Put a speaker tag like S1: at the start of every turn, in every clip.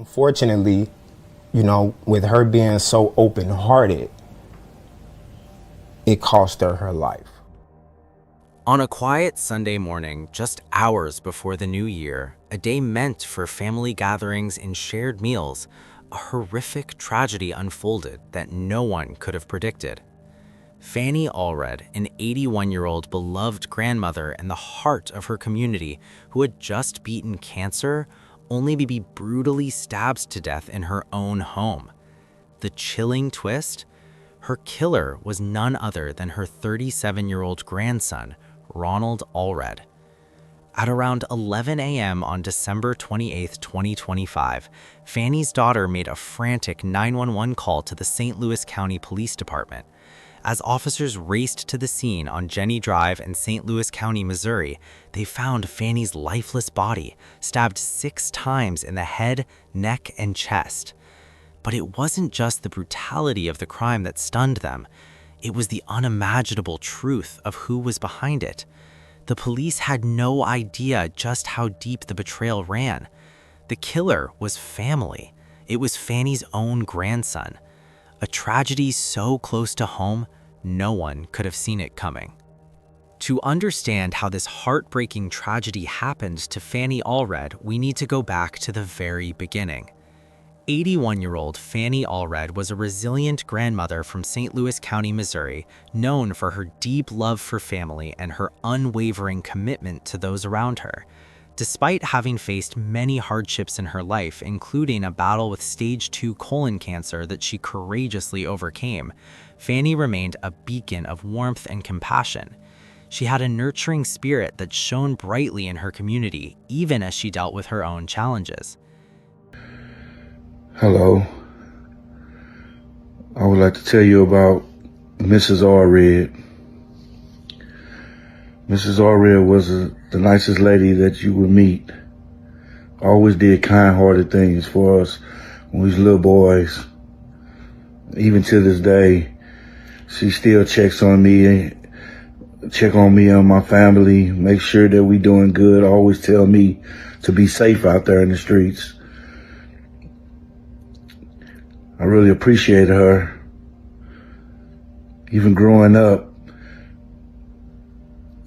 S1: Unfortunately, with her being so open-hearted, it cost her her life.
S2: On a quiet Sunday morning, just hours before the new year, a day meant for family gatherings and shared meals, a horrific tragedy unfolded that no one could have predicted. Fanny Alred, an 81-year-old beloved grandmother and the heart of her community who had just beaten cancer, only to be brutally stabbed to death in her own home. The chilling twist? Her killer was none other than her 37-year-old grandson, Ronald Alred. At around 11 a.m. on December 28, 2025, Fanny's daughter made a frantic 911 call to the St. Louis County Police Department. As officers raced to the scene on Jenny Drive in St. Louis County, Missouri, they found Fanny's lifeless body, stabbed 6 times in the head, neck, and chest. But it wasn't just the brutality of the crime that stunned them. It was the unimaginable truth of who was behind it. The police had no idea just how deep the betrayal ran. The killer was family. It was Fanny's own grandson. A tragedy so close to home, no one could have seen it coming. To understand how this heartbreaking tragedy happened to Fanny Alred, we need to go back to the very beginning. 81-year-old Fanny Alred was a resilient grandmother from St. Louis County, Missouri, known for her deep love for family and her unwavering commitment to those around her. Despite having faced many hardships in her life, including a battle with stage 2 colon cancer that she courageously overcame, Fanny remained a beacon of warmth and compassion. She had a nurturing spirit that shone brightly in her community, even as she dealt with her own challenges.
S3: Hello. I would like to tell you about Mrs. Alred. Mrs. Alred was the nicest lady that you would meet. Always did kind-hearted things for us when we was little boys. Even to this day, she still checks on me, on my family, make sure that we doing good, always tell me to be safe out there in the streets. I really appreciated her. Even growing up,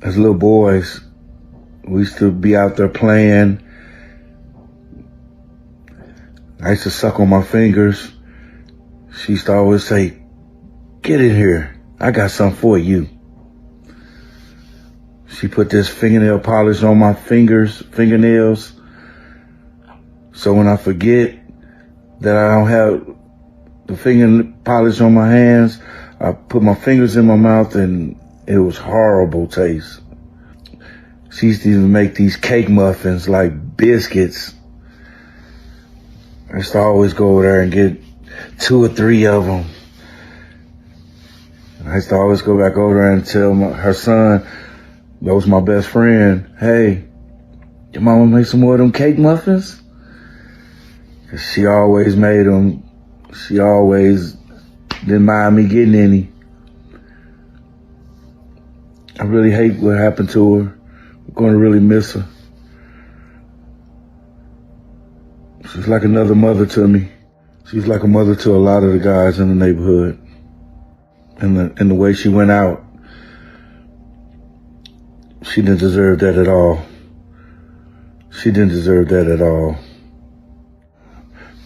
S3: as little boys, we used to be out there playing. I used to suck on my fingers. She used to always say, "Get in here, I got something for you." She put this fingernail polish on my fingernails. So when I forget that I don't have the finger polish on my hands, I put my fingers in my mouth and it was horrible taste. She used to even make these cake muffins like biscuits. I used to always go over there and get 2 or 3 of them. I used to always go back over there and tell her son, that was my best friend, "Hey, your mama make some more of them cake muffins?" 'Cause she always made them. She always didn't mind me getting any. I really hate what happened to her. I'm going to really miss her. She's like another mother to me. She's like a mother to a lot of the guys in the neighborhood. And the way she went out, she didn't deserve that at all. She didn't deserve that at all.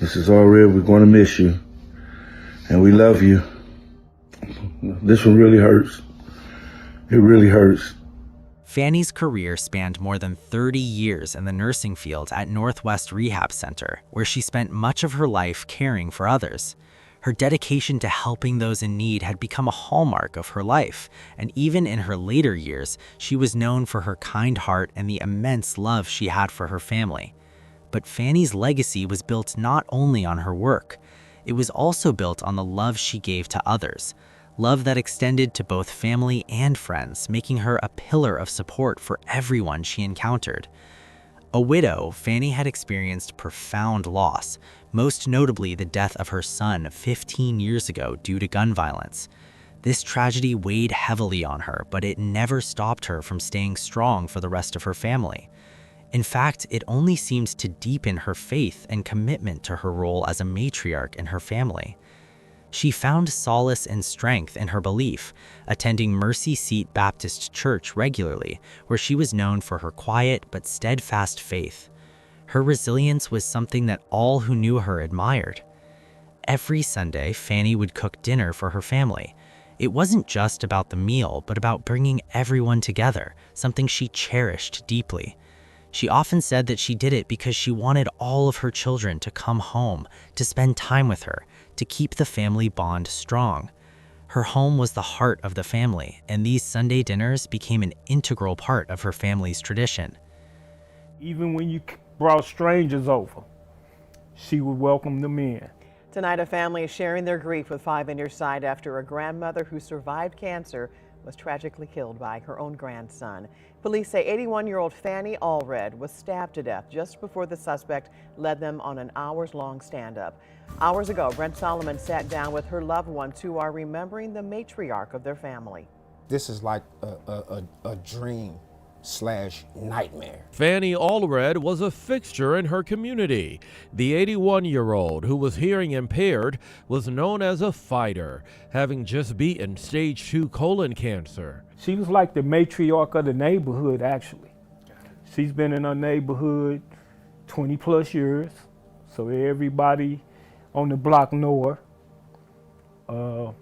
S3: Mrs. Alred, we're going to miss you. And we love you. This one really hurts. It really hurts.
S2: Fanny's career spanned more than 30 years in the nursing field at Northwest Rehab Center, where she spent much of her life caring for others. Her dedication to helping those in need had become a hallmark of her life, and even in her later years, she was known for her kind heart and the immense love she had for her family. But Fanny's legacy was built not only on her work. It was also built on the love she gave to others, love that extended to both family and friends, making her a pillar of support for everyone she encountered. A widow, Fanny had experienced profound loss, most notably the death of her son 15 years ago due to gun violence. This tragedy weighed heavily on her, but it never stopped her from staying strong for the rest of her family. In fact, it only seemed to deepen her faith and commitment to her role as a matriarch in her family. She found solace and strength in her belief, attending Mercy Seat Baptist Church regularly, where she was known for her quiet but steadfast faith. Her resilience was something that all who knew her admired. Every Sunday, Fanny would cook dinner for her family. It wasn't just about the meal, but about bringing everyone together, something she cherished deeply. She often said that she did it because she wanted all of her children to come home, to spend time with her, to keep the family bond strong. Her home was the heart of the family, and these Sunday dinners became an integral part of her family's tradition.
S4: Even when you brought strangers over, she would welcome them in.
S5: Tonight, a family is sharing their grief with 5 in your side after a grandmother who survived cancer was tragically killed by her own grandson. Police say 81-year-old Fanny Alred was stabbed to death just before the suspect led them on an hours-long stand-up. Hours ago, Brent Solomon sat down with her loved ones who are remembering the matriarch of their family.
S1: This is like a dream/nightmare.
S6: Fanny Alred was a fixture in her community. The 81-year-old, who was hearing impaired, was known as a fighter, having just beaten stage 2 colon cancer.
S4: She was like the matriarch of the neighborhood, actually. She's been in her neighborhood 20 plus years, so everybody on the block know her.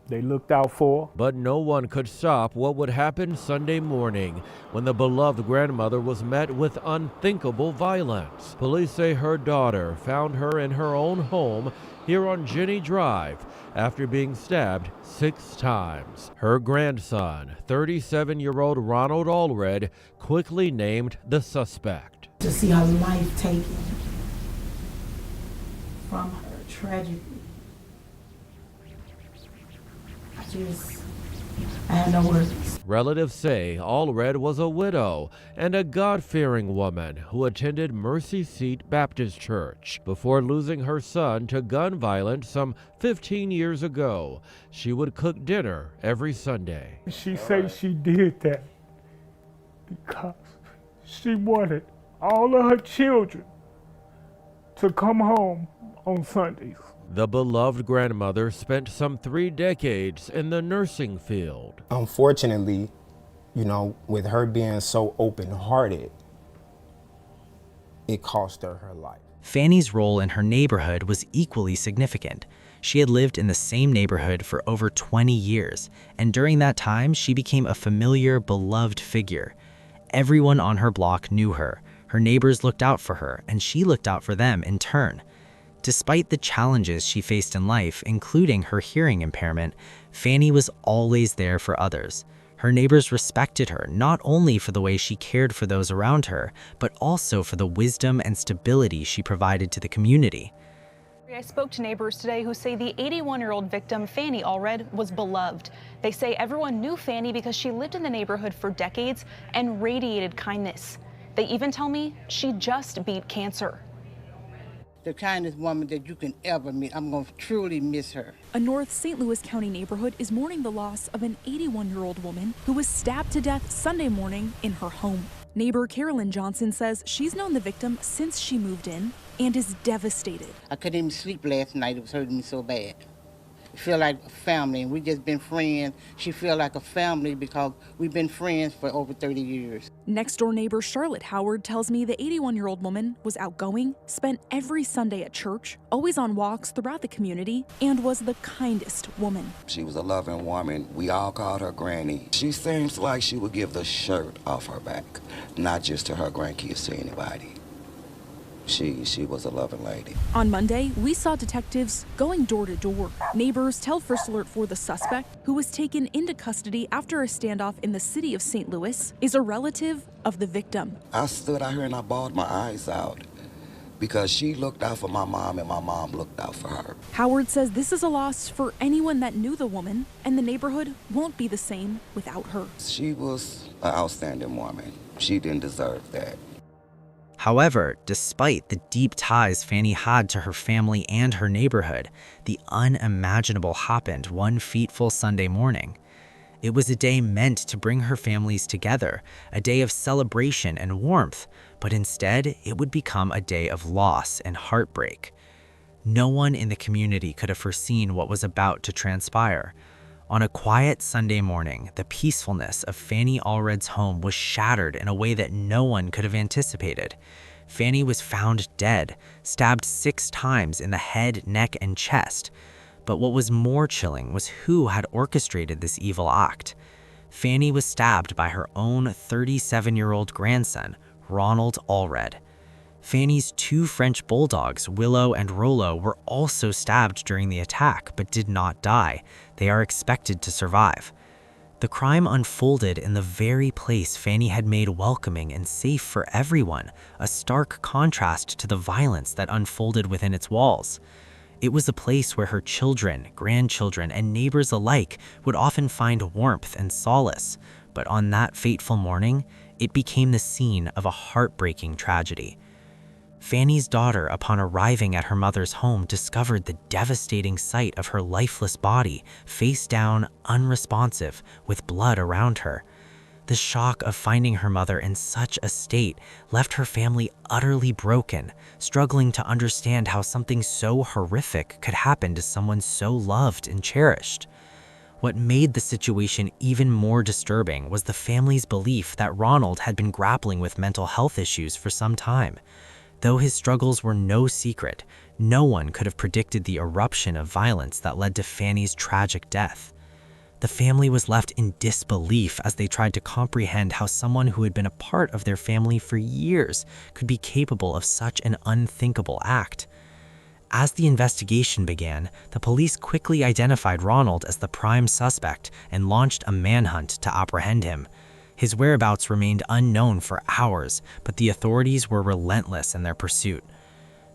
S4: They looked out for her.
S6: But no one could stop what would happen Sunday morning when the beloved grandmother was met with unthinkable violence. Police say her daughter found her in her own home here on Jenny Drive after being stabbed 6 times. Her grandson, 37-year-old Ronald Alred, quickly named the suspect.
S7: To see her life taken from her tragically. I had no words.
S6: Relatives say Alred was a widow and a God-fearing woman who attended Mercy Seat Baptist Church. Before losing her son to gun violence some 15 years ago, she would cook dinner every Sunday.
S4: She said she did that because she wanted all of her children to come home on Sundays.
S6: The beloved grandmother spent some 3 decades in the nursing field.
S1: Unfortunately, with her being so open-hearted, it cost her her life.
S2: Fanny's role in her neighborhood was equally significant. She had lived in the same neighborhood for over 20 years, and during that time, she became a familiar, beloved figure. Everyone on her block knew her. Her neighbors looked out for her, and she looked out for them in turn. Despite the challenges she faced in life, including her hearing impairment, Fanny was always there for others. Her neighbors respected her not only for the way she cared for those around her, but also for the wisdom and stability she provided to the community.
S8: I spoke to neighbors today who say the 81-year-old victim, Fanny Alred, was beloved. They say everyone knew Fanny because she lived in the neighborhood for decades and radiated kindness. They even tell me she just beat cancer.
S9: The kindest woman that you can ever meet. I'm going to truly miss her.
S10: A North St. Louis County neighborhood is mourning the loss of an 81-year-old woman who was stabbed to death Sunday morning in her home. Neighbor Carolyn Johnson says she's known the victim since she moved in and is devastated.
S9: I couldn't even sleep last night. It was hurting me so bad. I feel like a family, and we just been friends. She feel like a family because we've been friends for over 30 years.
S10: Next door neighbor Charlotte Howard tells me the 81-year-old woman was outgoing, spent every Sunday at church, always on walks throughout the community, and was the kindest woman.
S11: She was a loving woman. We all called her Granny. She seems like she would give the shirt off her back, not just to her grandkids, to anybody. She was a loving lady.
S10: On Monday, we saw detectives going door to door. Neighbors tell First Alert for the suspect, who was taken into custody after a standoff in the city of St. Louis, is a relative of the victim.
S11: I stood out here and I bawled my eyes out because she looked out for my mom and my mom looked out for her.
S10: Howard says this is a loss for anyone that knew the woman, and the neighborhood won't be the same without her.
S11: She was an outstanding woman. She didn't deserve that.
S2: However, despite the deep ties Fanny had to her family and her neighborhood, the unimaginable happened one fateful Sunday morning. It was a day meant to bring her families together, a day of celebration and warmth, but instead it would become a day of loss and heartbreak. No one in the community could have foreseen what was about to transpire. On a quiet Sunday morning, the peacefulness of Fanny Alred's home was shattered in a way that no one could have anticipated. Fanny was found dead, stabbed 6 times in the head, neck, and chest. But what was more chilling was who had orchestrated this evil act. Fanny was stabbed by her own 37-year-old grandson, Ronald Alred. Fanny's 2 French bulldogs, Willow and Rollo, were also stabbed during the attack but did not die. They are expected to survive. The crime unfolded in the very place Fanny had made welcoming and safe for everyone, a stark contrast to the violence that unfolded within its walls. It was a place where her children, grandchildren, and neighbors alike would often find warmth and solace. But on that fateful morning, it became the scene of a heartbreaking tragedy. Fanny's daughter, upon arriving at her mother's home, discovered the devastating sight of her lifeless body, face down, unresponsive, with blood around her. The shock of finding her mother in such a state left her family utterly broken, struggling to understand how something so horrific could happen to someone so loved and cherished. What made the situation even more disturbing was the family's belief that Ronald had been grappling with mental health issues for some time. Though his struggles were no secret, no one could have predicted the eruption of violence that led to Fanny's tragic death. The family was left in disbelief as they tried to comprehend how someone who had been a part of their family for years could be capable of such an unthinkable act. As the investigation began, the police quickly identified Ronald as the prime suspect and launched a manhunt to apprehend him. His whereabouts remained unknown for hours, but the authorities were relentless in their pursuit.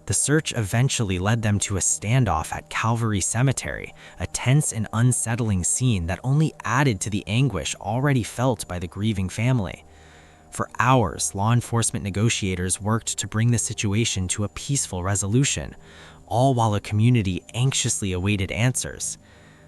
S2: The search eventually led them to a standoff at Calvary Cemetery, a tense and unsettling scene that only added to the anguish already felt by the grieving family. For hours, law enforcement negotiators worked to bring the situation to a peaceful resolution, all while a community anxiously awaited answers.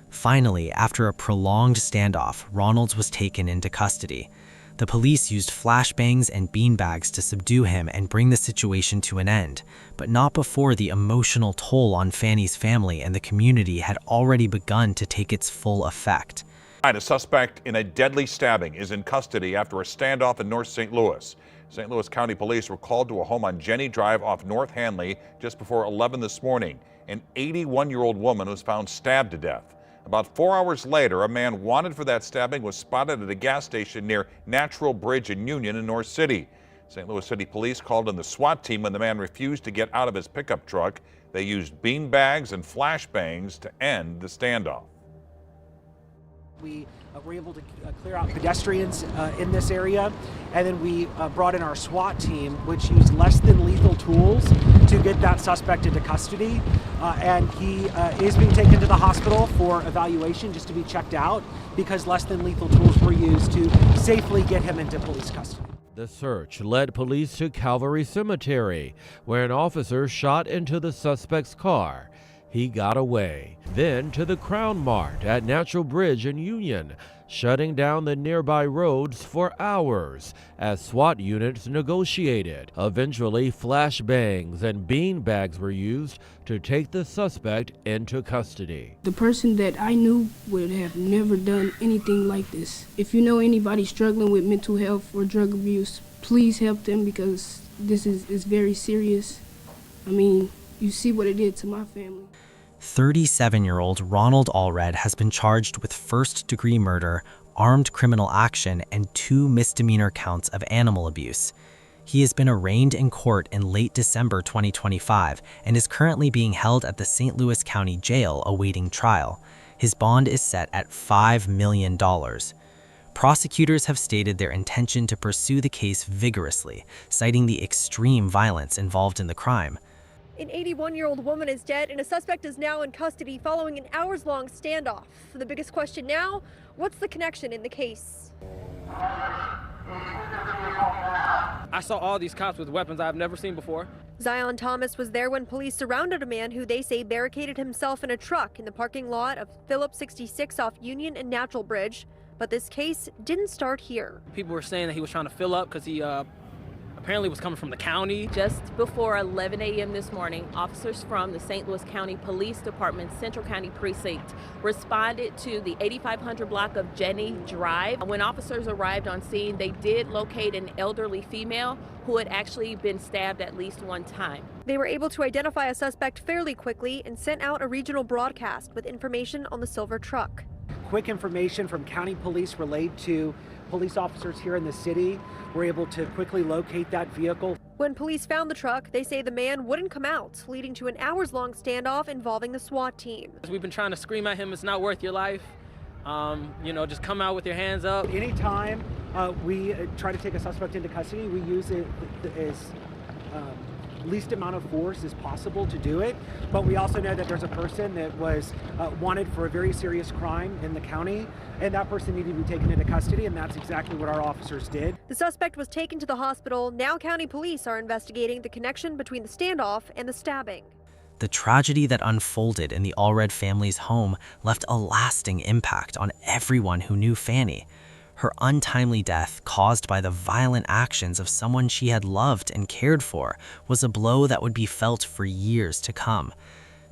S2: Finally, after a prolonged standoff, Ronald was taken into custody. The police used flashbangs and beanbags to subdue him and bring the situation to an end, but not before the emotional toll on Fanny's family and the community had already begun to take its full effect.
S12: A suspect in a deadly stabbing is in custody after a standoff in North St. Louis. St. Louis County Police were called to a home on Jenny Drive off North Hanley just before 11 this morning. An 81-year-old woman was found stabbed to death. About 4 hours later, a man wanted for that stabbing was spotted at a gas station near Natural Bridge and Union in North City. St. Louis City Police called in the SWAT team when the man refused to get out of his pickup truck. They used beanbags and flashbangs to end the standoff.
S13: We were able to clear out pedestrians in this area, and then we brought in our SWAT team, which used less than lethal tools to get that suspect into custody. And he is being taken to the hospital for evaluation just to be checked out because less than lethal tools were used to safely get him into police custody.
S6: The search led police to Calvary Cemetery, where an officer shot into the suspect's car. He got away. Then to the Crown Mart at Natural Bridge and Union, shutting down the nearby roads for hours as SWAT units negotiated. Eventually, flashbangs and beanbags were used to take the suspect into custody.
S14: The person that I knew would have never done anything like this. If you know anybody struggling with mental health or drug abuse, please help them because this is very serious. I mean, you see what it did to my family.
S2: 37-year-old Ronald Alred has been charged with first-degree murder, armed criminal action, and 2 misdemeanor counts of animal abuse. He has been arraigned in court in late December 2025 and is currently being held at the St. Louis County Jail awaiting trial. His bond is set at $5 million. Prosecutors have stated their intention to pursue the case vigorously, citing the extreme violence involved in the crime.
S15: An 81-year-old woman is dead and a suspect is now in custody following an hours-long standoff. The biggest question now, what's the connection in the case?
S16: I saw all these cops with weapons I've never seen before.
S15: Zion Thomas was there when police surrounded a man who they say barricaded himself in a truck in the parking lot of Phillips 66 off Union and Natural Bridge. But this case didn't start here.
S16: People were saying that he was trying to fill up because he apparently was coming from the county.
S17: Just before 11 a.m. this morning, officers from the St. Louis County Police Department's Central County Precinct responded to the 8500 block of Jenny Drive. When officers arrived on scene, they did locate an elderly female who had actually been stabbed at least one time.
S15: They were able to identify a suspect fairly quickly and sent out a regional broadcast with information on the silver truck.
S13: Quick information from county police relayed to police officers here in the city. We're able to quickly locate that vehicle.
S15: When police found the truck, they say the man wouldn't come out, leading to an hours-long standoff involving the SWAT team.
S16: We've been trying to scream at him, it's not worth your life. Just come out with your hands up.
S13: Anytime we try to take a suspect into custody, we use it as least amount of force as possible to do it. But we also know that there's a person that was wanted for a very serious crime in the county, and that person needed to be taken into custody, and that's exactly what our officers did.
S15: The suspect was taken to the hospital. Now county police are investigating the connection between the standoff and the stabbing.
S2: The tragedy that unfolded in the Alred family's home left a lasting impact on everyone who knew Fanny. Her untimely death, caused by the violent actions of someone she had loved and cared for, was a blow that would be felt for years to come.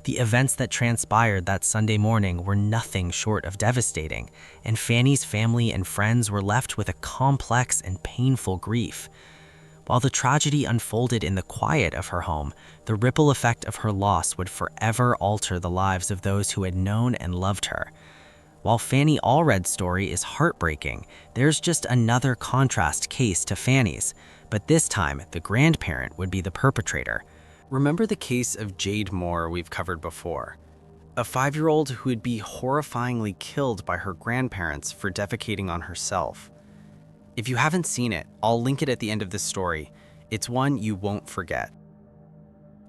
S2: The events that transpired that Sunday morning were nothing short of devastating, and Fanny's family and friends were left with a complex and painful grief. While the tragedy unfolded in the quiet of her home, the ripple effect of her loss would forever alter the lives of those who had known and loved her. While Fanny Allred's story is heartbreaking, there's just another contrast case to Fanny's, but this time the grandparent would be the perpetrator. Remember the case of Jade Moore we've covered before? A 5-year-old who would be horrifyingly killed by her grandparents for defecating on herself. If you haven't seen it, I'll link it at the end of this story. It's one you won't forget.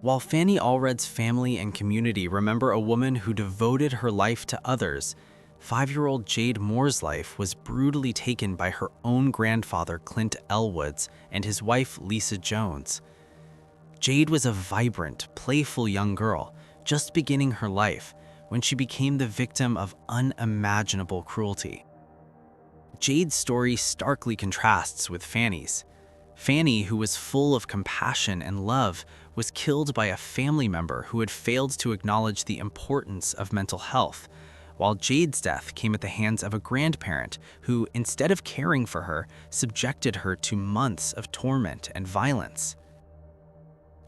S2: While Fanny Allred's family and community remember a woman who devoted her life to others, 5-year-old Jade Moore's life was brutally taken by her own grandfather, Clint Elwoods, and his wife, Lisa Jones. Jade was a vibrant, playful young girl, just beginning her life, when she became the victim of unimaginable cruelty. Jade's story starkly contrasts with Fanny's. Fanny, who was full of compassion and love, was killed by a family member who had failed to acknowledge the importance of mental health, while Jade's death came at the hands of a grandparent who, instead of caring for her, subjected her to months of torment and violence.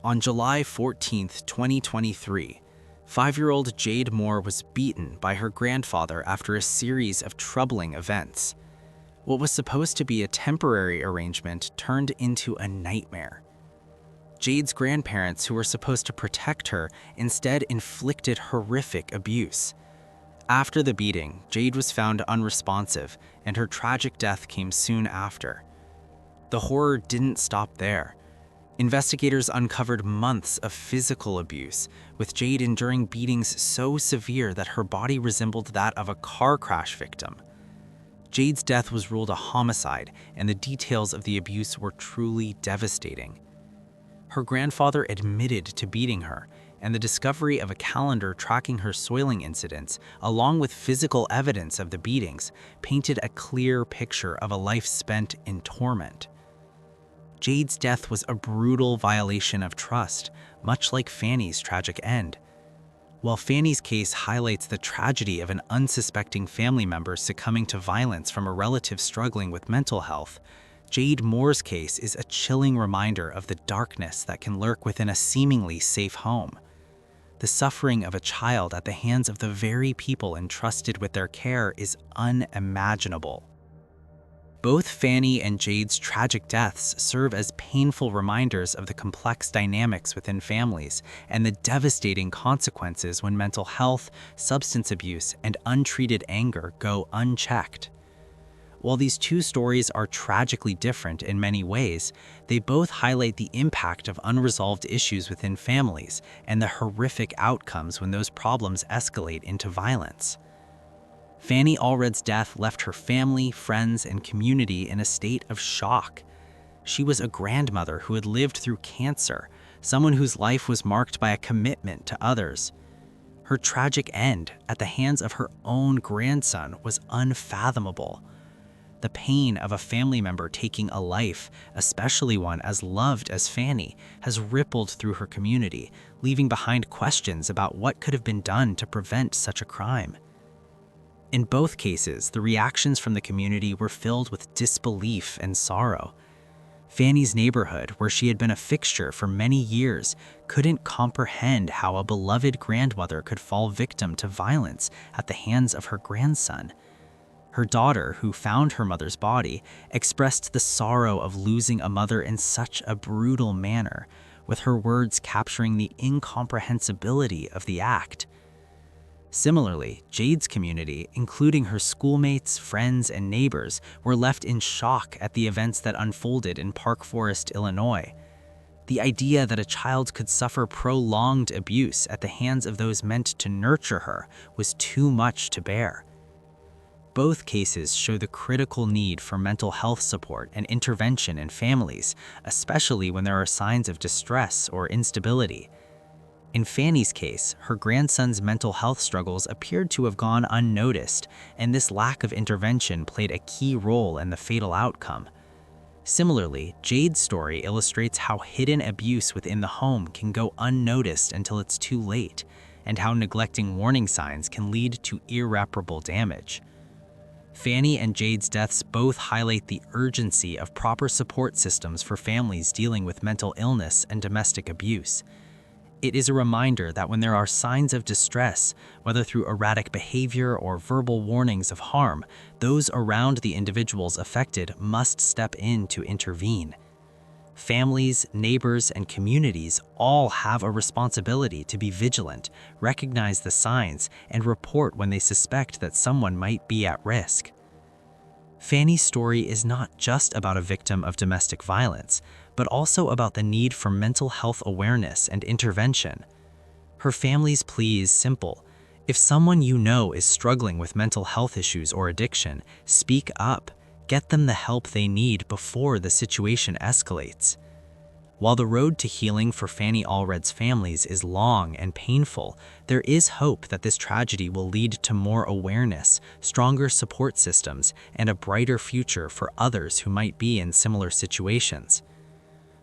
S2: On July 14, 2023, 5-year-old Jade Moore was beaten by her grandfather after a series of troubling events. What was supposed to be a temporary arrangement turned into a nightmare. Jade's grandparents, who were supposed to protect her, instead inflicted horrific abuse. After the beating, Jade was found unresponsive, and her tragic death came soon after. The horror didn't stop there. Investigators uncovered months of physical abuse, with Jade enduring beatings so severe that her body resembled that of a car crash victim. Jade's death was ruled a homicide, and the details of the abuse were truly devastating. Her grandfather admitted to beating her, and the discovery of a calendar tracking her soiling incidents, along with physical evidence of the beatings, painted a clear picture of a life spent in torment. Jade's death was a brutal violation of trust, much like Fanny's tragic end. While Fanny's case highlights the tragedy of an unsuspecting family member succumbing to violence from a relative struggling with mental health, Jade Moore's case is a chilling reminder of the darkness that can lurk within a seemingly safe home. The suffering of a child at the hands of the very people entrusted with their care is unimaginable. Both Fanny and Jade's tragic deaths serve as painful reminders of the complex dynamics within families and the devastating consequences when mental health, substance abuse, and untreated anger go unchecked. While these two stories are tragically different in many ways, they both highlight the impact of unresolved issues within families and the horrific outcomes when those problems escalate into violence. Fanny Allred's death left her family, friends, and community in a state of shock. She was a grandmother who had lived through cancer, someone whose life was marked by a commitment to others. Her tragic end at the hands of her own grandson was unfathomable. The pain of a family member taking a life, especially one as loved as Fanny, has rippled through her community, leaving behind questions about what could have been done to prevent such a crime. In both cases, the reactions from the community were filled with disbelief and sorrow. Fanny's neighborhood, where she had been a fixture for many years, couldn't comprehend how a beloved grandmother could fall victim to violence at the hands of her grandson. Her daughter, who found her mother's body, expressed the sorrow of losing a mother in such a brutal manner, with her words capturing the incomprehensibility of the act. Similarly, Jade's community, including her schoolmates, friends, and neighbors, were left in shock at the events that unfolded in Park Forest, Illinois. The idea that a child could suffer prolonged abuse at the hands of those meant to nurture her was too much to bear. Both cases show the critical need for mental health support and intervention in families, especially when there are signs of distress or instability. In Fanny's case, her grandson's mental health struggles appeared to have gone unnoticed, and this lack of intervention played a key role in the fatal outcome. Similarly, Jade's story illustrates how hidden abuse within the home can go unnoticed until it's too late, and how neglecting warning signs can lead to irreparable damage. Fanny and Jade's deaths both highlight the urgency of proper support systems for families dealing with mental illness and domestic abuse. It is a reminder that when there are signs of distress, whether through erratic behavior or verbal warnings of harm, those around the individuals affected must step in to intervene. Families, neighbors, and communities all have a responsibility to be vigilant, recognize the signs, and report when they suspect that someone might be at risk. Fanny's story is not just about a victim of domestic violence, but also about the need for mental health awareness and intervention. Her family's plea is simple. If someone you know is struggling with mental health issues or addiction, speak up. Get them the help they need before the situation escalates. While the road to healing for Fanny Alred's families is long and painful, there is hope that this tragedy will lead to more awareness, stronger support systems, and a brighter future for others who might be in similar situations.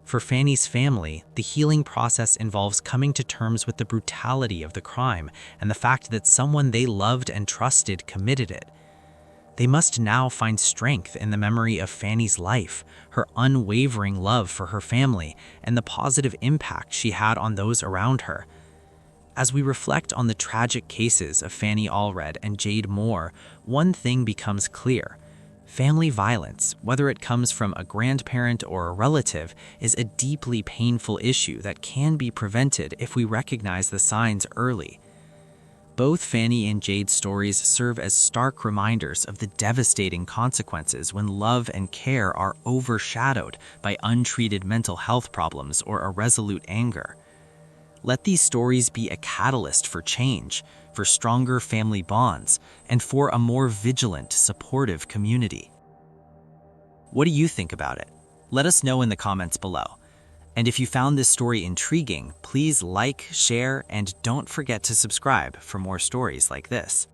S2: For Fanny's family, the healing process involves coming to terms with the brutality of the crime and the fact that someone they loved and trusted committed it. They must now find strength in the memory of Fanny's life, her unwavering love for her family, and the positive impact she had on those around her. As we reflect on the tragic cases of Fanny Alred and Jade Moore, one thing becomes clear. Family violence, whether it comes from a grandparent or a relative, is a deeply painful issue that can be prevented if we recognize the signs early. Both Fanny and Jade's stories serve as stark reminders of the devastating consequences when love and care are overshadowed by untreated mental health problems or irresolute anger. Let these stories be a catalyst for change, for stronger family bonds, and for a more vigilant, supportive community. What do you think about it? Let us know in the comments below. And if you found this story intriguing, please like, share, and don't forget to subscribe for more stories like this.